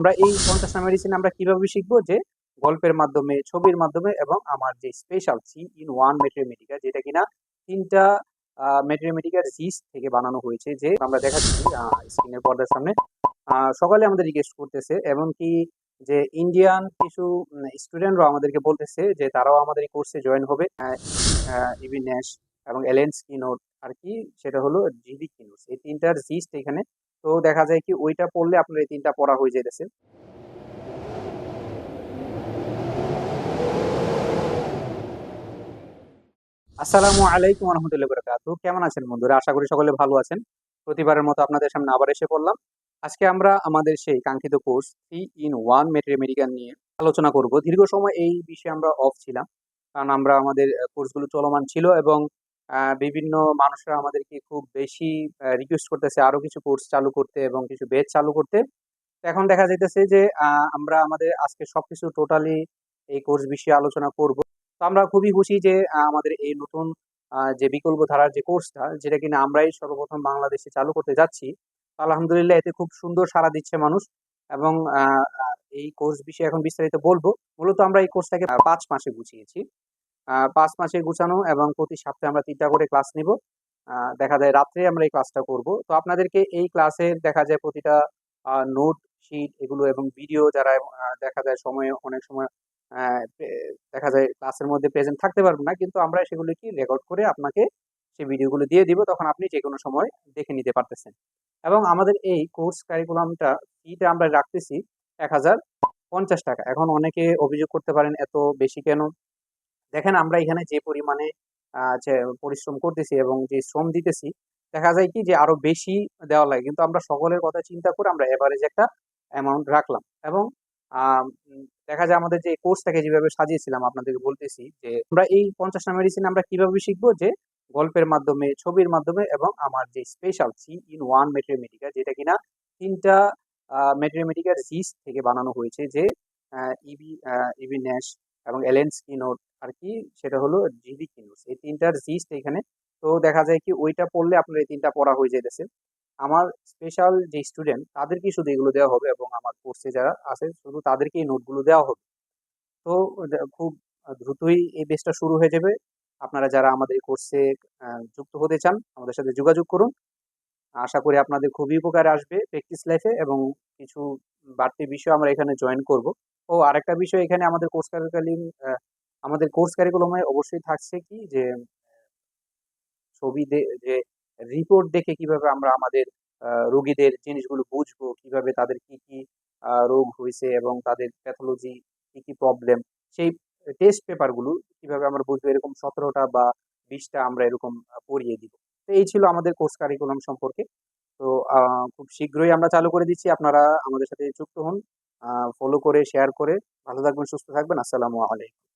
আমরা এই ৫০টা মেডিসিন আমরা কিভাবে শিখবো যে গল্পের মাধ্যমে, ছবির মাধ্যমে এবং আমার যে স্পেশাল 3 in 1 ম্যাথমেটিকা যেটা কিনা ৩ টা ম্যাথমেটিকার জিস থেকে বানানো হয়েছে যে আমরা দেখাচ্ছি স্ক্রিনের পর্দার সামনে। সকলে আমাদের রিকোয়েস্ট করতেছে এমনকি যে ইন্ডিয়ান কিছু স্টুডেন্টরাও আমাদেরকে বলতেছে যে তারাও আমাদের এই কোর্সে জয়েন হবে। ইবি ন্যাশ এবং এলেন স্কিনর আরকি সেটা হলো জিবি কিনোস। এই ৩ টার জিস্ট এখানে। তো দেখা যায় কি ওইটা পড়লে আপনার এই ৩ টা পড়া হয়ে যাইতেছে। আসসালামু আলাইকুম ওয়া রাহমাতুল্লাহি ওয়া বারাকাতুহু। কেমন আছেন বন্ধুরা? আশা করি সকলে ভালো আছেন। প্রতিবারের মতো আপনাদের সামনে আবার এসে পড়লাম। আজকে আমরা আমাদের সেই কাঙ্ক্ষিত কোর্স 3 in 1 ম্যাথমেটিক্যাল নিয়ে আলোচনা করব। দীর্ঘ সময় এই বিষয়ে আমরা অফ ছিলাম। কারণ আমরা আমাদের কোর্সগুলো চলমান ছিল এবং বিভিন্ন মানুষরা আমাদেরকে খুব বেশি রিকোয়েস্ট করতেছে আরো কিছু কোর্স চালু করতে এবং কিছু ব্যাচ চালু করতে। তো এখন দেখা যাইতেছে যে আমরা আমাদের আজকে সবকিছু টোটালি এই কোর্স বিষয়ে আলোচনা করব। তো আমরা খুবই খুশি যে আমাদের এই নতুন যে বিকল্প ধারার যে কোর্সটা যেটা কিনা আমরাই সর্বপ্রথম বাংলাদেশে চালু করতে যাচ্ছি। তো আলহামদুলিল্লাহ এতে খুব সুন্দর সাড়া দিচ্ছে মানুষ এবং এই কোর্স বিষয়ে এখন বিস্তারিত বলবো। মূলত আমরা এই কোর্সটাকে ৫ মাসে গুছিয়েছি। ৫ মাসে গুছানো এবং প্রতি সপ্তাহে আমরা ৩ টা করে ক্লাস নিব। দেখা যায় রাত্রে আমরা এই ক্লাসটা করব। তো আপনাদেরকে এই ক্লাসের দেখা যায় প্রতিটা নোট শিট এগুলো এবং ভিডিও যারা দেখা যায় অনেক সময় আ পে দেখা যায় ক্লাসের মধ্যে প্রেজেন্ট থাকতে পারবেন না। কিন্তু আমরা সেগুলো কি রেকর্ড করে আপনাকে সেই ভিডিওগুলো দিয়ে দিব। তখন আপনি যেকোনো সময় দেখে নিতে পারতেছেন। এবং আমাদের এই কোর্স কারিকুলামটা ফিটা আমরা রাখতেছি ৳১,০৫০। এখন অনেকে অভিযোগ করতে পারেন এত বেশি কেন? দেখেন আমরা এখানে যে পরিমাণে যে পরিশ্রম করতেছি এবং যে শ্রম দিতেছি, দেখা যায় কি যে আরো বেশি দেওয়া লাগে। কিন্তু আমরা সকলের কথা চিন্তা করে আমরা এভারেজ একটা অ্যামাউন্ট রাখলাম। এবং দেখা যায় আমাদের যে কোর্সটাকে যেভাবে সাজিয়েছিলাম আপনাদেরকে বলতেছি যে আমরা এই ৫০ টা মেডিসিন আমরা কিভাবে শিখবো যে গল্পের মাধ্যমে, ছবির মাধ্যমে এবং আমার যে স্পেশাল 3 in 1 ম্যাথমেটিকা যেটা কিনা ৩ টা ম্যাথমেটিকার জিস থেকে বানানো হয়েছে যে আ ইবি ন্যাশ এবং এলেন স্কিনর আরকি সেটা হলো জিবি কিনোস। এই ৩ টার জিস্ট এখানে। তো দেখা যায় কি ওইটা পড়লে আপনার এই ৩ টা পড়া হয়ে যাইতেছে। আমার স্পেশাল যে স্টুডেন্ট তাদেরকেই শুধু এগুলো দেওয়া হবে এবং আমার কোর্সে যারা আছে শুধু তাদেরকেই নোটগুলো দেওয়া হবে। তো খুব দ্রুতই এই বেচটা শুরু হয়ে যাবে। আপনারা যারা আমাদের এই কোর্সে যুক্ত হতে চান আমাদের সাথে যোগাযোগ করুন। আশা করি আপনাদের খুবই উপকারে আসবে প্র্যাকটিস লাইফে এবং কিছু বাড়তি বিষয় আমরা এখানে জয়েন করব। ও আরেকটা বিষয় এখানে আমাদের আমাদের কোর্স কারিকুলামে অবশ্যই থাকছে কি যে ছবি যে রিপোর্ট দেখে কিভাবে আমরা আমাদের রোগীদের জিনিসগুলো বুঝবো, কিভাবে তাদের কি রোগ হইছে এবং তাদের প্যাথোলজি কি প্রবলেম সেই টেস্ট পেপার গুলো কিভাবে আমরা বুঝবো এরকম ১৭ টা বা ২০ টা আমরা এরকম পড়িয়ে দিব। তো এই ছিল আমাদের কোর্স কারিকুলাম সম্পর্কে। তো খুব শীঘ্রই আমরা চালু করে দিচ্ছি। আপনারা আমাদের সাথে যুক্ত হন। ফলো করে শেয়ার করে ভালো থাকবেন, সুস্থ থাকবেন। আসসালামু আলাইকুম।